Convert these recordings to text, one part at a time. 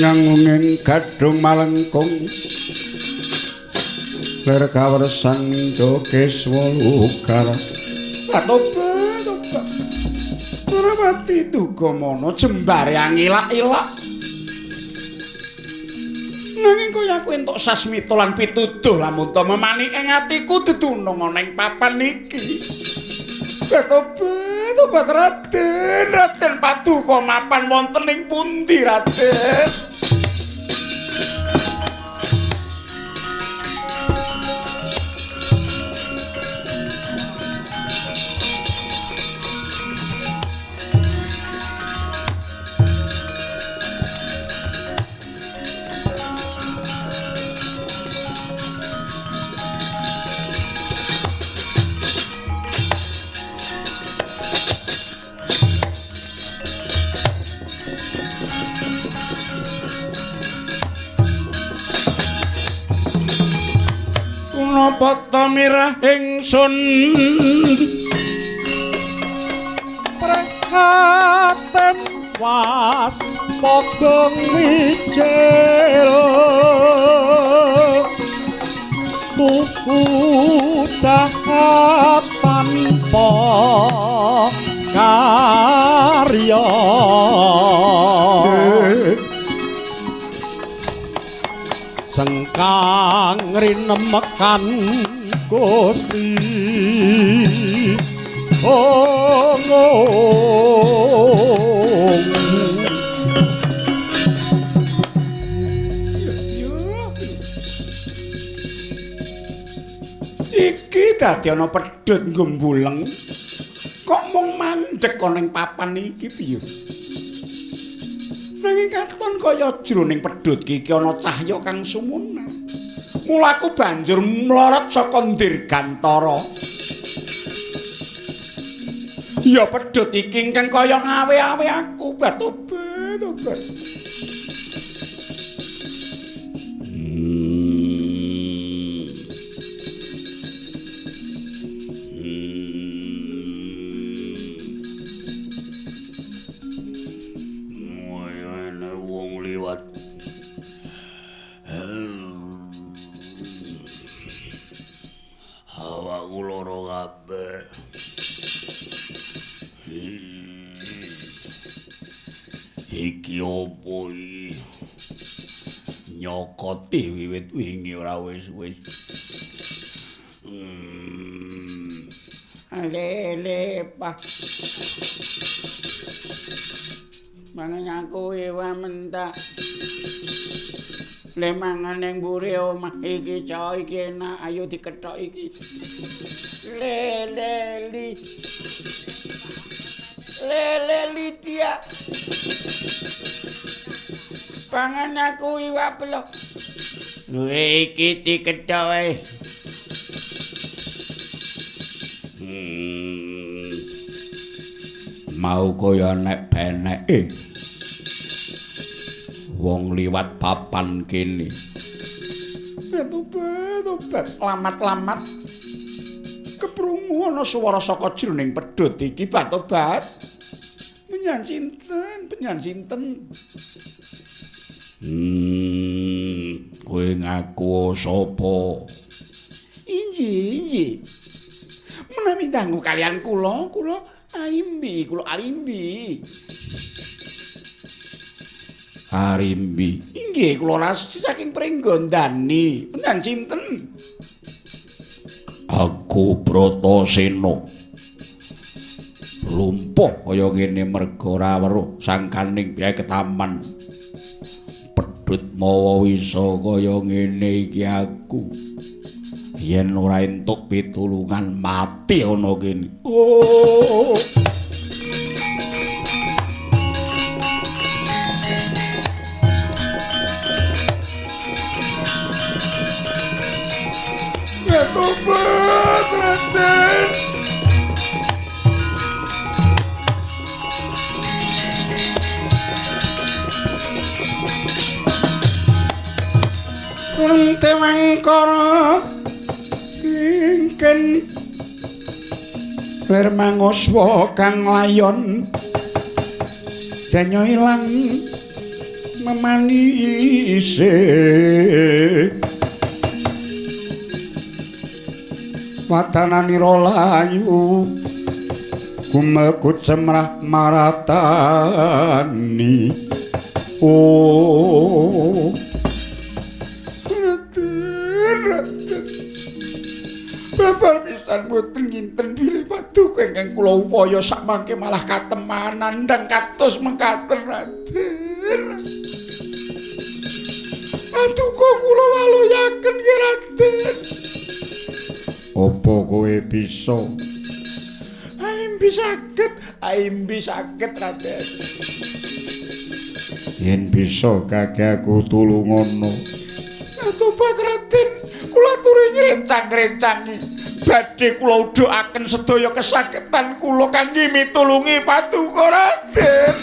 nyangunging gadung malengkung lir kawersan jokeswa lugar atobat ora mati duka mono jembare angilak-ilak nanging kaya aku entuk sasmita lan pituduh lamun ta memani ing atiku dedunung ana ing papan iki Tobat Raden paduka mapan wonten ing pundi Raden? Napa mirah ingsun prekaten was pogong wijero tuku dahat tanpa karya sengkang rinemekan Gusti iki dadi ana pedhut nggembuleng kok mung mandhek ana ing papan iki piye nanging katon kaya jroning pedhut iki ana cahya kang sumunar. Mulaku banjur mlorot saka ndirgantara. Ya pedhut iki ingkang kaya ngawe-awe aku, tobat. Iki opo iki nyokoti wiwit wingi ora wis-wis lele pak mangan aku ewa mentak le mangan ning mburi omah iki cah iki enak ayo dikethok iki lele Lydia pangan aku iwak pelok iki dikethok wae mau kaya nek beneke wong liwat papan kene tobat lamat keprungu ana swara saka jroning pedhut iki tobat penyan sinten kowe ngaku sapa inji menawi dangu kalian kula Arimbi inggih kula ras saking Pringgondani penyan sinten aku Bratasena lumpuh kaya ngene merga ora weruh sangkaning piye ketaman pedhut mawa wisa kaya ngene iki aku yen ora entuk pitulungan mati ana kene Tewangkara ingken lir manguswa kang layon danyo ilang memanise wadananira layu gumeku cemrah maratani oh raden babar pisan boten nginten bilih paduka ingkang kula upaya sakmangke malah katemanan ndang kados mengkaten raden paduka kula waluyaken nggih raden apa kowe bisa aimbi saged raden yen bisa kake aku tulungono atupat raden kula turu ngrencang-rencangi badhe kula udhakaken sedaya kesakitan kula kangge mitulungi paduka raden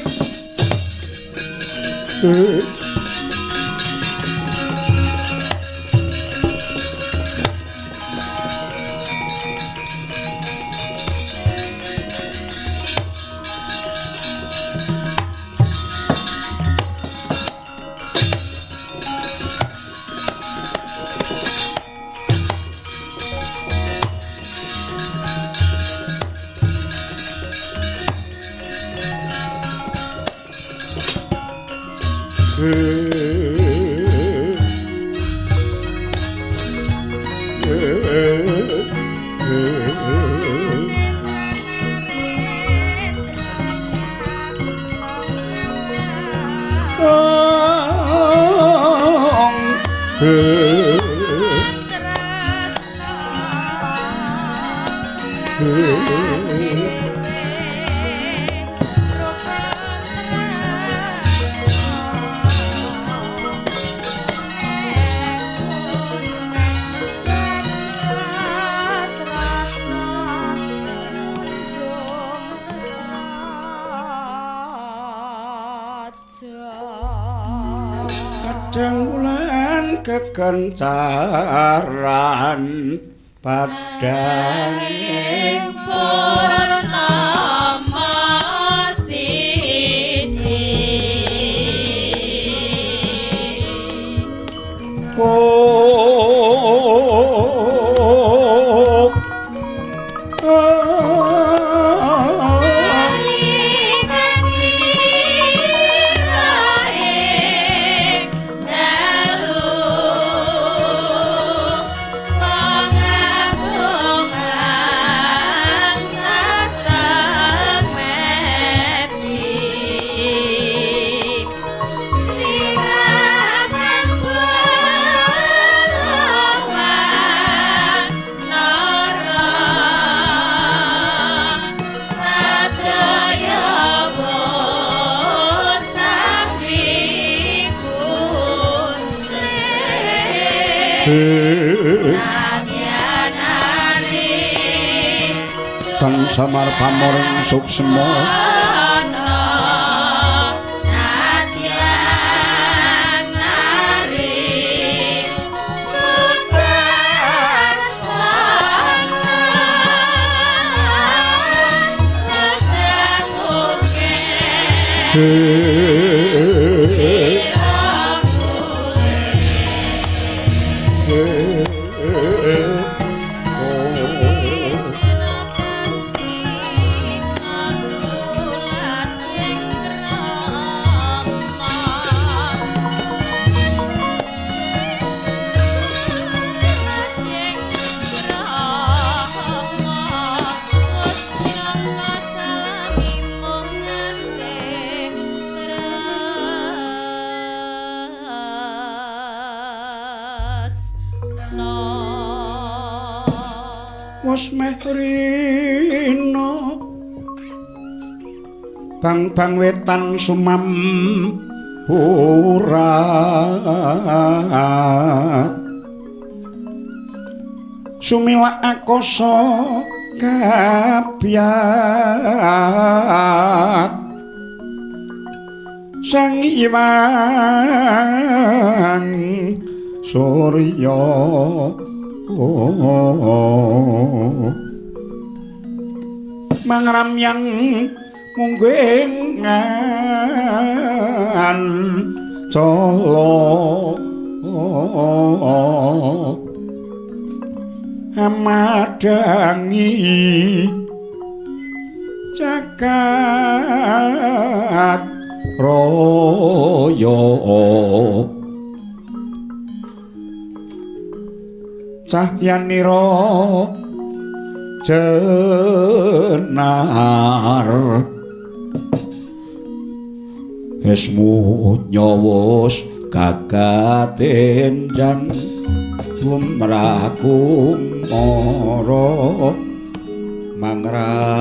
kekencaran padane purnama sidi Kang samar pamoring suksema wis meh rina bang wetan sumam urat sumilak akasa kabyat sang Hyang Surya mangramyang mungguingan colo amadangi jagat raya cahyanira jenar esmu nyawos gagatenjang bumrakumara mangraras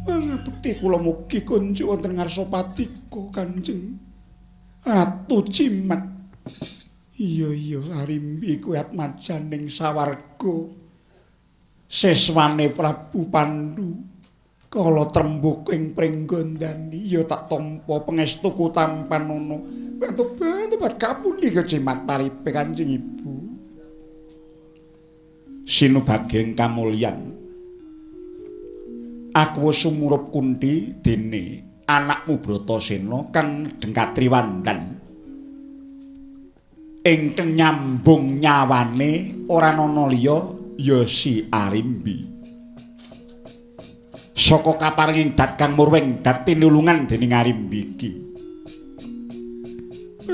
pangabekti kula mugi kunjuk wonten ngarsa patika Kanjeng Ratu Cimat. Iya Arimbi kuwi atmajaning sawarga seswane Prabu Pandhu kala trembuk ing pringgondani ya tak tampa pangestuku tampan ngono bantu kapundi ke Cimat paripe Kanjeng Ibu sinubaging kamulyan aku wis sumurup Kunthi dene anakmu Bratasena kang Dengkatriwandan ingkang nyambung nyawane ora ana liya ya si Arimbi saka kaparinging dat kang murweng dat tinulungan dening Arimbi iki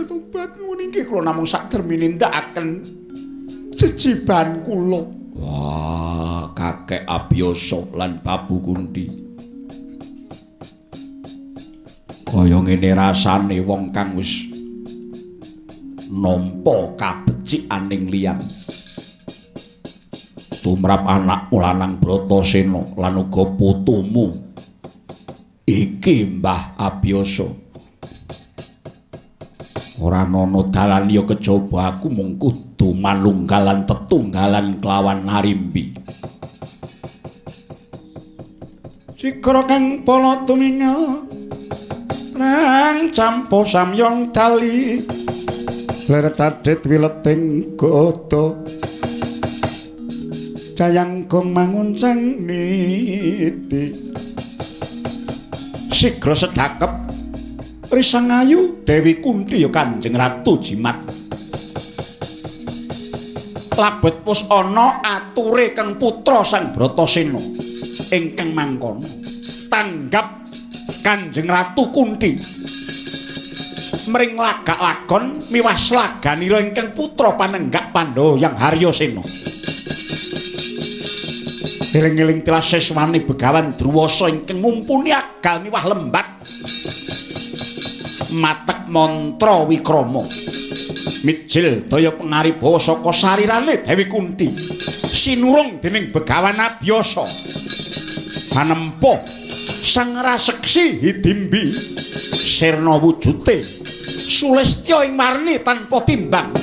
tobat ngene iki kula namung sakdermine ndakaken jejiban kula wah kakek Abiyasa lan Babu Kunthi kaya ngene rasane wong kang wis nampa kabecikaning liyan tumrap anakmu lanang Bratasena lan uga putumu iki Mbah Abiyasa ora ana dalan liya kejaba aku mung kudu manunggalan tetunggalan kelawan Arimbi sikra kang pala tuminga nang campo samyong tali leret adet wileting goto dayang gong mangun sang niti sigra sedakep risang ayu Dewi Kunthi ya Kanjeng Ratu Cimat labet pus ana ature kang putra sang Bratasena ingkang mangkono tanggap Kanjeng Ratu Kunthi mring lagak lagon miwas laganira ingkang putra panenggak Pandhawa yang Haryasena eling-eling tilas seswane Begawan Druwasa ingkang ngumpuni agal miwah lembat matek mantra wikrama mijil daya pangaribawa saka sarirane Dewi Kunthi sinurung dening Begawan Abiyasa panempa sang raseksi hidimbi sirna wujute sulistya ing marni tanpa timbang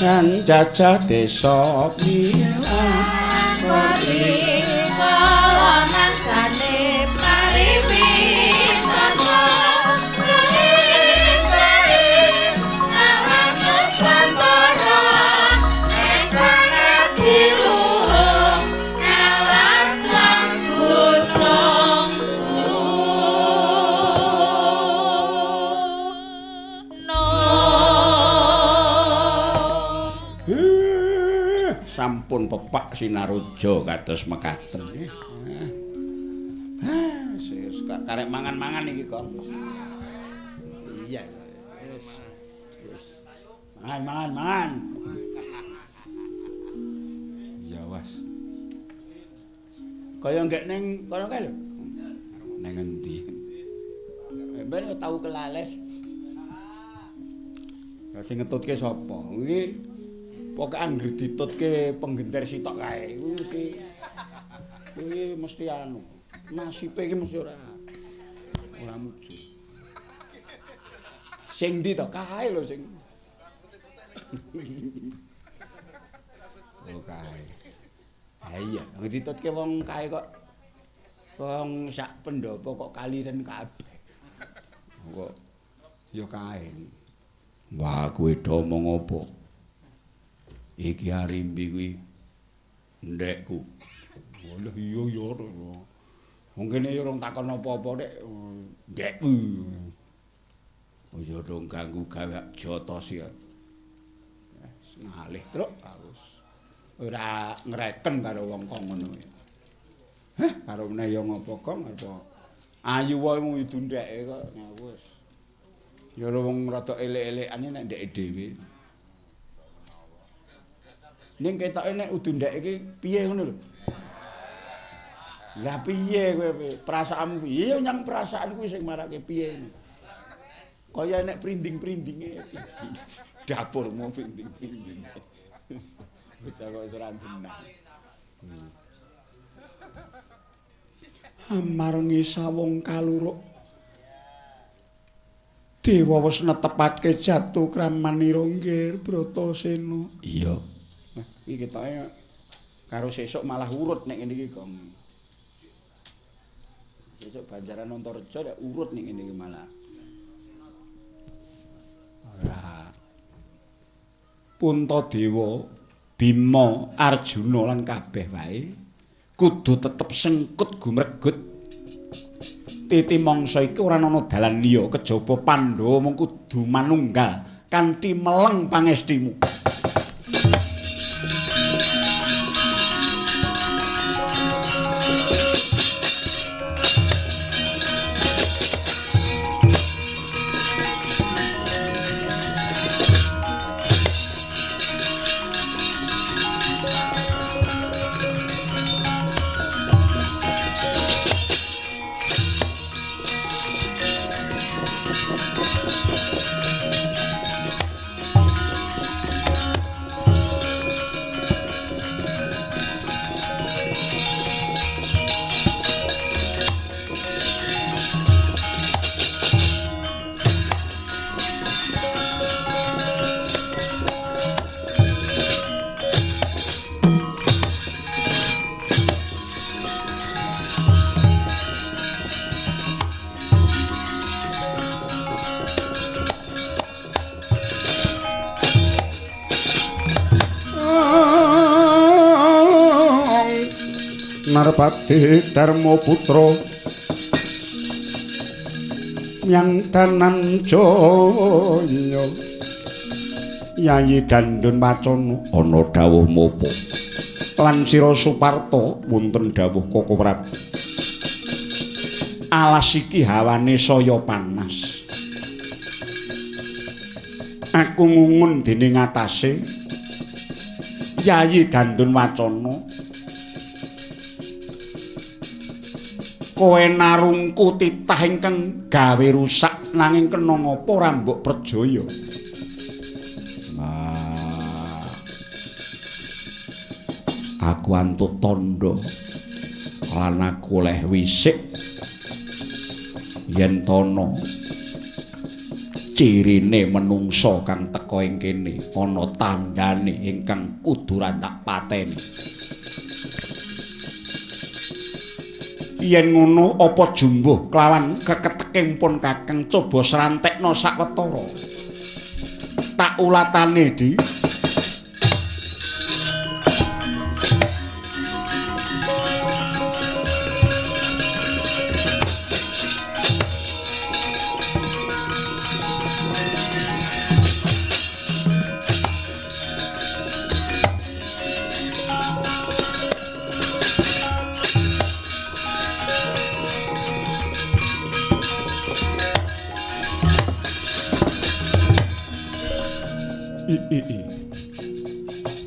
nang jajah desa pilang ori kala mangsane pariwisata rae alam nusantara engkang diluhung alas lan gunungku sampun pepak sinaruja kados mekaten. Wis karek mangan-mangan iki kok. Iya. Wis. Mangan. Ya wis. Kaya nggek ning kono kae lho. Ning endi? Ben tau kelales. Lah sing ngetutke sapa? Iki pokoke anggere ditutke penggenter sitok kae. Kuwi mesti anu. Nasibe iki mesti ora muju. Sing ndi to kae lho sing. Oh kae. Ha iya, ditutke wong kae kok wong sak pendopo kok kaliren kabeh. Kok ya kae. Wah, kowe do omong apa? Iki Arimbi kuwi ndekku. Lha iya ya. Wong kene ya urung takon apa-apa nek ndekku. Aja dong ganggu gawe jotos ya. Ngalih truk wis. Ora ngreken karo wong kok ngono. Hah, karo meneh ya ngopo kok apa? Ayu wae mung ndeke kok wis. Ya wong rada elek-elekane nek ndeke dhewe. Ning ketoke nek udu ndek iki piye ngono lho. Lah piye kowe perasaanmu piye? Ya nyang perasaan kuwi sing marake piye. Kaya nek prinding-prindinge. Dapurmu prinding-prinding. Bocah kok ora benar. Amargi sawong kaluruk Dewa wis netepake jatuh kramanira nggih Bratasena. Iya. Iki ketoke karo sesuk malah urut nek ngene iki, Gong. Sesuk Banjaran Antareja nek urut nek ngene iki malah. Ora. Puntadewa, Bima, Arjuna lan kabeh wae kudu tetep sengkut gumregut. Titi mangsa iki ora ana dalan liya kejaba Pandhawa mung kudu manunggal kanthi meleng pangestimu. Narpati Darma Putra Myang Danan Jaya Yayi Dandun Wacana ana dawuh mopo lan sira Suparta wonten dawuh Koko Prabu alas iki hawane saya panas aku ngungun dening atase Yayi Dandun Wacana kowe narungku titah ingkang gawe rusak nanging kena ngapa ora mbok perjaya. Aku antut tondo lan aku oleh wisik yen tono cirine menungsa kang teka ing kene ana tandane ingkang kudu tak pateni. Yen ngono apa jumbuh kelawan keketekipun Kakang coba srantekna sawetara. Tak ulatane, Di.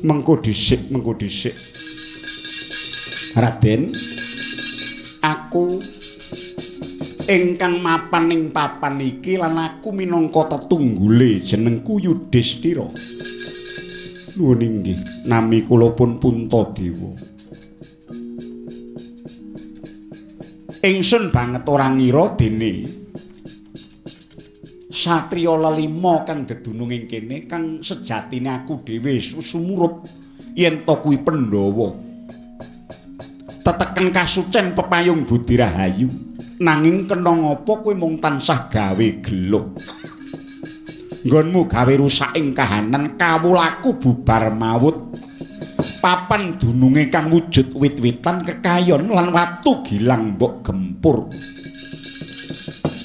Mengko dhisik. Raden, aku ingkang mapan ing papan iki lan aku minangka tetunggule jenengku Yudhistira. Nuwun inggih, nami kula pun Puntadewa. Ingsun banget ora ngira dene satriya lelima kang dedunung ing kene kang sejatine aku dhewe sumurup yen to kuwi Pandhawa. Teteken kasucen pepayung budi rahayu nanging kena ngapa kowe mung tansah gawe gelo. Nggonmu gawe rusak ing kahanan kawulaku bubar maut. Papan dununge kang wujud wit-witan kekayon lan watu gilang mbok gempur.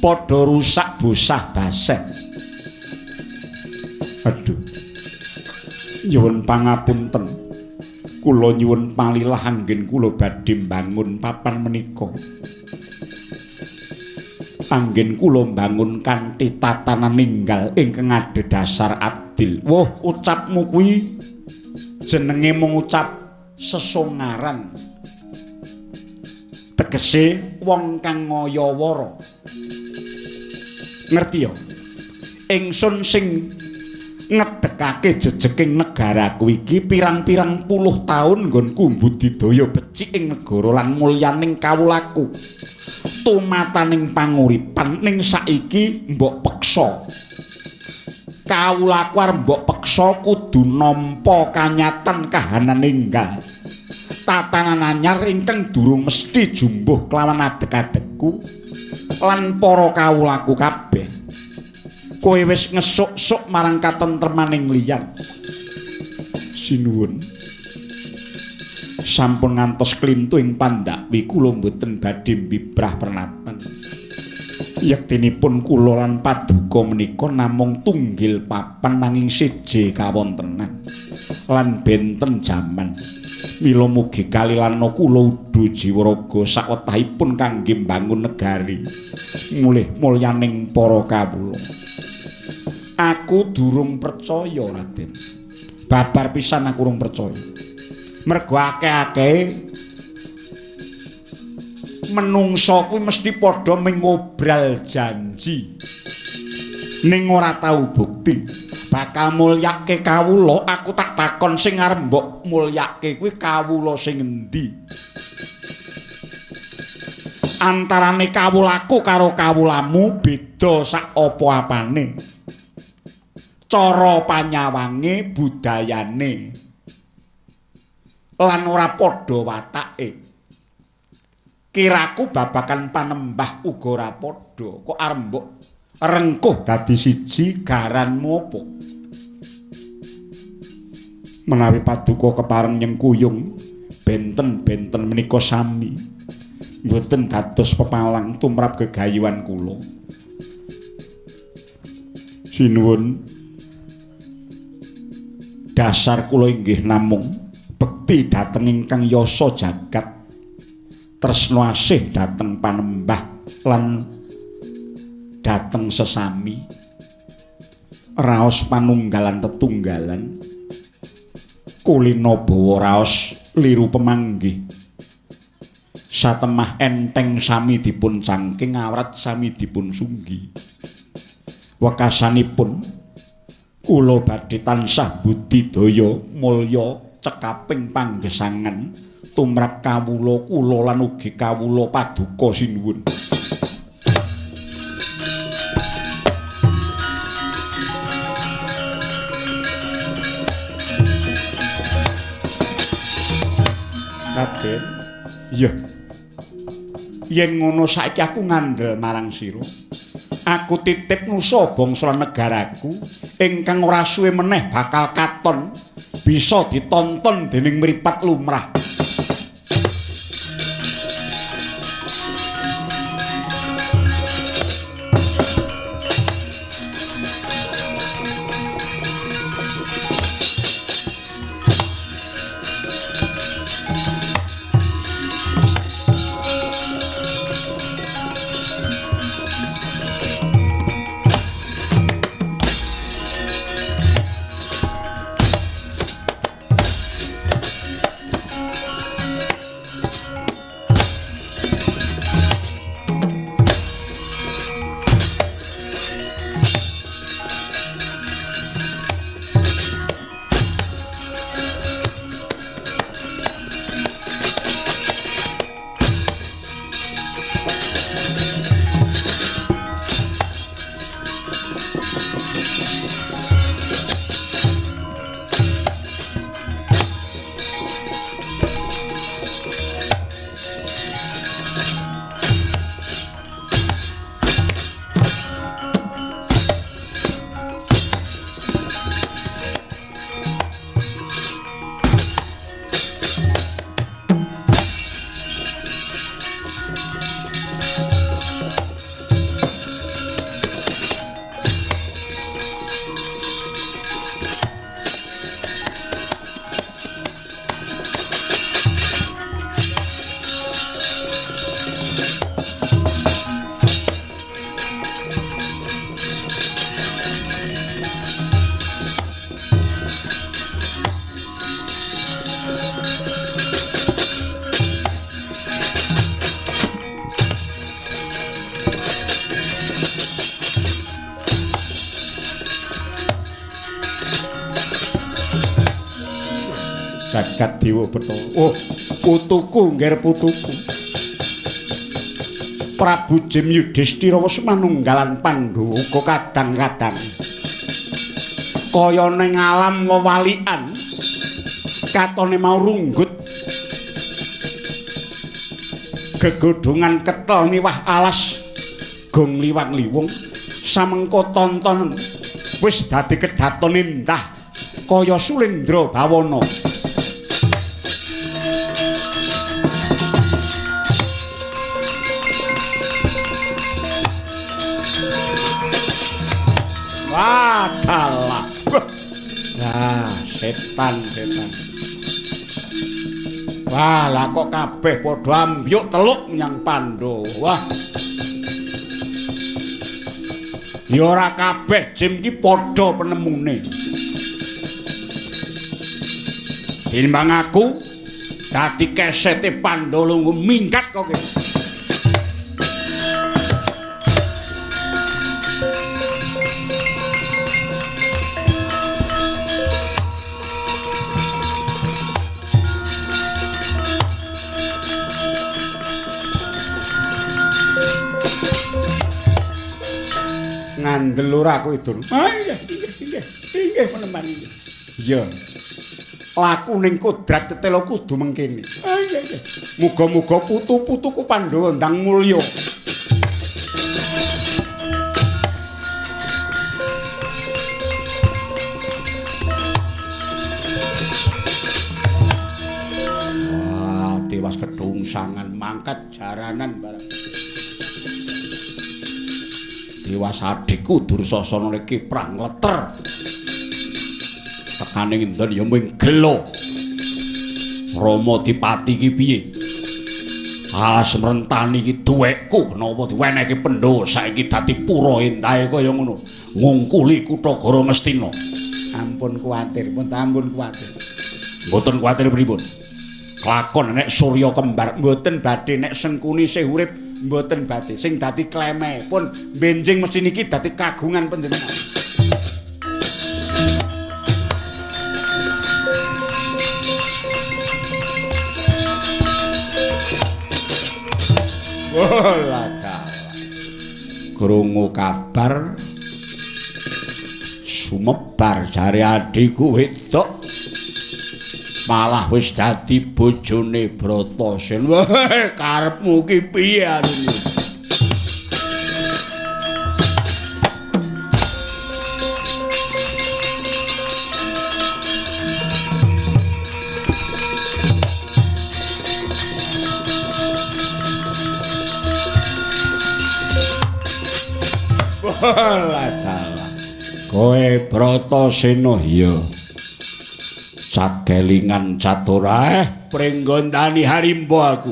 Padha rusak bosah baseh. Aduh. Nyuwun pangapunten. Kula nyuwun palilah anggen kula badhe mbangun papan menika. Anggen kula mbangun kanthi tatanan ninggal ingkang adhedhasar adil. Woh, ucapmu kuwi jenenge mung ucap sesongaran. Tegese wong kang ngayawara. Ngerti ya? Ingsun sing ngedekake jejeking negaraku iki pirang-pirang puluh taun nggonku budidaya becik ing negara lan mulyaning kawulaku. Tumataning panguripan ning saiki mbok peksa. Kawulaku arep mbok peksa kudu nampa kanyatan kahanan enggal. Tatanan anyar ingkang durung mesti jumbuh kelawan adek-adekku lan para kawulaku kabeh. Kowe wis ngesuk-suk marang katentremaning liyan. Sinuwun. Sampun ngantos klintu ing pandhakwi kula mboten badhe mbibrah pernatan. Yektinipun kula lan paduka menika namung tunggil papan nanging siji kawontenan lan benten jaman. Mila mugi kalilana kula udu jiwaraga sawetahipun kangge mbangun negari mulih mulyaning para kawula. Aku durung percaya, Raden. Babar pisan aku durung percaya. Mergo akeh-akeh menungsa kuwi mesti padha mengobral janji. Ning ora tau bukti. Bakal mulyake kawula, aku tak takon sing arep mbok mulyake kuwi kawula sing endi? Antarane kawulaku karo kawulamu beda sak apa-apane. Cara panyawange, budayane lan ora padha watake. Kiraku babakan panembah uga ora padha. Kok arep mbok rengkuh dadi siji garanmu apa? Menawi paduka kepareng nyengkuyung benten-benten menika sami mboten dados pepalang tumrap gegayuhan kula. Sinuwun. Dasar kula inggih namung bekti dhateng ingkang yasa jagat, tresna asih dhateng panembah lan dhateng sesami, raos panunggalan tetunggalan, kulina bawa raos liru pemanggih, satemah enteng sami dipun cangking, awrat sami dipun sunggi. Wekasanipun kula badhe tansah budidaya mulya cekaping panggesangan tumrap kawula kula lan ugi kawula paduka sinuwun. Raden, iya. Yen ngono saiki aku ngandel marang sira. Aku titip nusa bangsa negaraku ingkang ora suwe meneh bakal katon bisa ditonton dening mripat lumrah. Jagat Dewa Bathara. Oh, putuku ngger putuku. Prabu Jim Yudhistira wis manunggalan Pandhawa uga kadang-kadang kaya ning alam wewalikan katone mau runggut gegodhongan ketel miwah alas gong liwang-liwung samengko tonton wis dadi kedhaton endah kaya Sulendra Bawana. Adalah. Nah, setan. Wah, lah kok kabeh padha ambyuk teluk menyang Pandhawa. Ya ora kabeh Jim ki padha penemune. Timbang aku dadi kesete Pandhawa lungguh mingkat kok ki. Ngandel ora aku itu. Inggih meneman. Iya. Laku ning kodrat tetelo kudu mengkene. Nggih. Muga-muga putu-putuku Pandhawa ndang mulya. Wah, tiwas kedungsangan mangkat jaranan barang. Dewas adikku Dursasana iki prang leter. Tekane ngendon ya mung gelo. Rama dipati iki piye? Alas mrentani iki duwekku napa diwenehke Pandhawa saiki dadi pura endahe kaya ngono. Ngungkuli kutha Goro Ngastina. Ampun kuwatir, ampun kuwatir. Mboten kuwatir pripun? Kelakon nek Surya kembar mboten badhe nek Sengkuni isih urip mboten badhe sing dadi kleme pun benjing mesti niki dadi kagungan panjenengan. Wala krungu kabar sumebar jare adikku wedok malah wis dadi bojone Bratasena. Wah, karepmu ki piye arene? Walah, kowe Bratasena ya. Cakelingan catura prenggondani harimbo aku.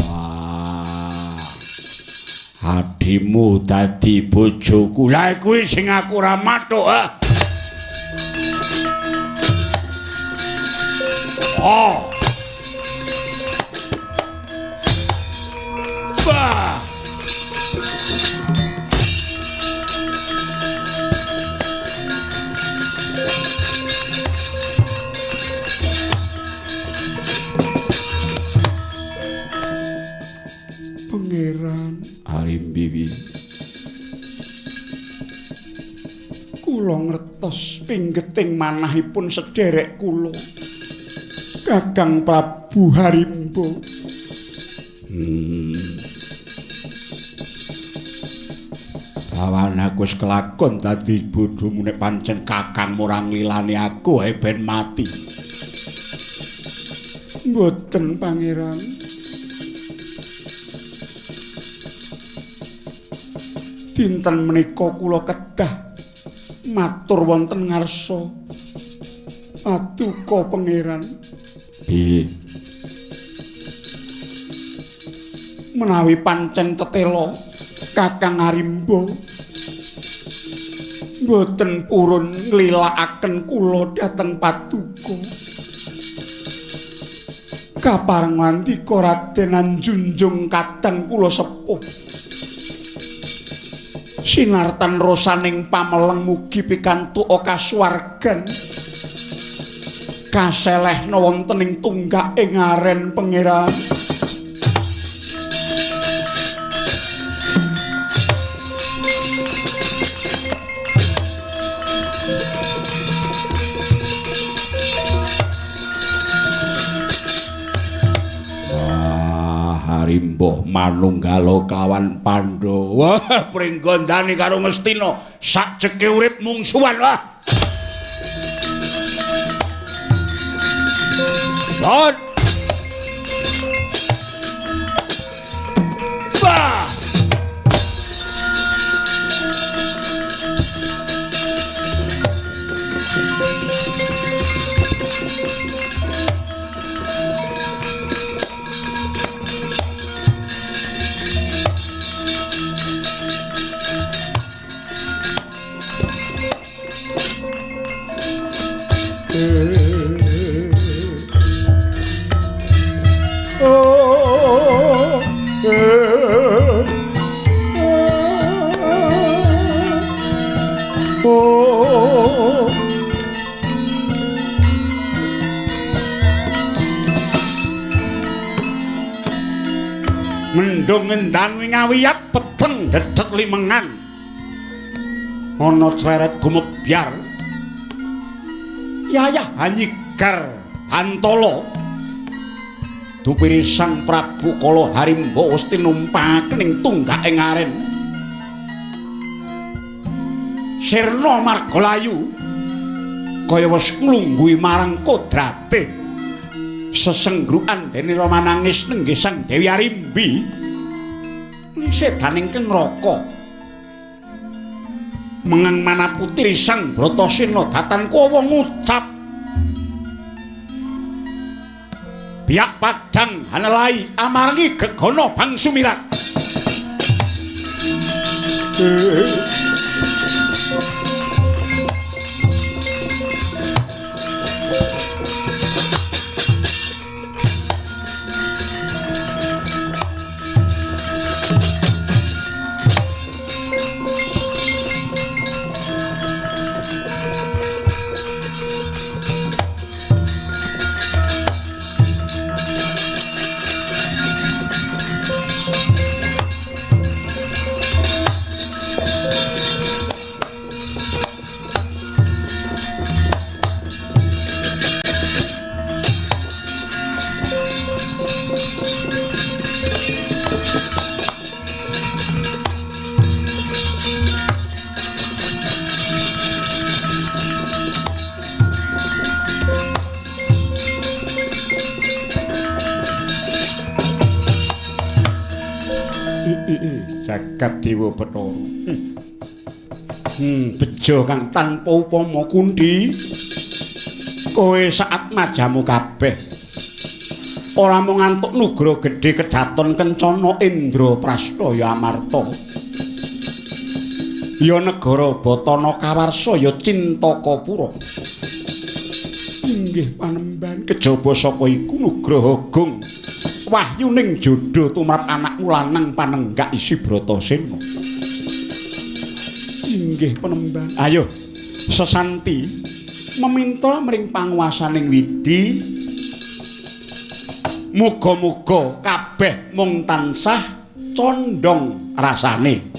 Wah, adimu dadi bojoku. Lah kuwi sing aku ora mathuk. Oh. Bah. Pangeran Harimbiwi, kula ngertos pinggeting manahipun sederek kula Kakang Prabu Harimbo. Awan aku wis kelakon dadi bodhomu nek pancen Kakang ora nglilani aku ae ben mati. Mboten Pangeran. Dinten menika kula kedah matur wonten ngarsa paduka Pangeran. Piye? Menawi pancen tetela Kakang Harimbo mboten purun nglilakaken kula dhateng paduka. Kapareng ngandika Raden Junjung kadang kula sepuh. Sinartan rosaning pameleng mugi pikantuk kasuwargan kaselehna wonten ing tunggak ing aren pangeran. Harimbuh manunggala kawan Pandhawa. Wah, pringgondane karo Ngastina sak ceke urip mungsuhan wah. Lord. Bah. Mendung ngendan wingawiyat peteng dedhet limengan ana cleret gumebyar yayah hanyigar Antala dupiri Sang Prabu Kala Harimba wis tinumpaken ing tunggak ing aren sirna margalayu kaya wis nglungguhi marang kodrate sesenggrukan dene Rama nangis nenggih Sang Dewi Arimbi sedaning keng raka mengang mana putri Sang Bratasena datan kuwa ngucap biak padang hanelai amarangi gegana bang sumirat jagat dewa Bathara bejo kang tanpa upama kundi kowe saat majamu kabeh ora mung antuk nugra gedhe kedaton kencana Indra Prasta ya Amarta ya negara Batana Kawarsa ya Cintakapura inggih panembahan kejaba saka iku Nugraha Agung wahyuning jodho tumrap anakmu lanang panenggak isi Bratasena inggih panembahan ayo sesanti meminta mring panguwasaning Widi muga-muga kabeh mung tansah condong rasane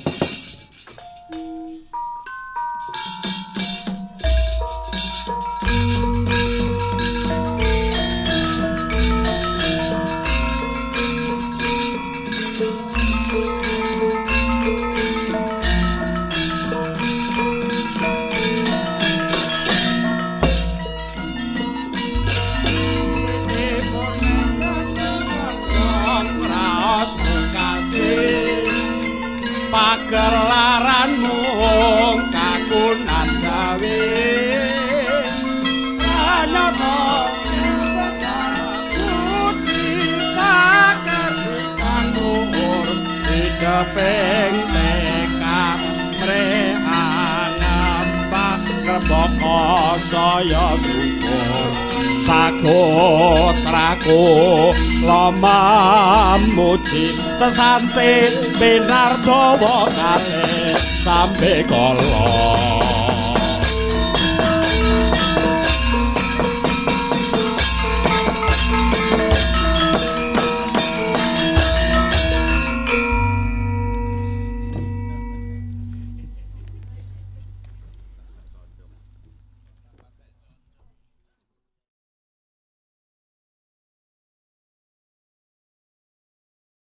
pagelaranmu kakunan gawe anyata putri kakasikan luhur dikeping tekad mrehangampak keboko saya syukur sagotraku lama muji sesanti binardawa kate sampe kala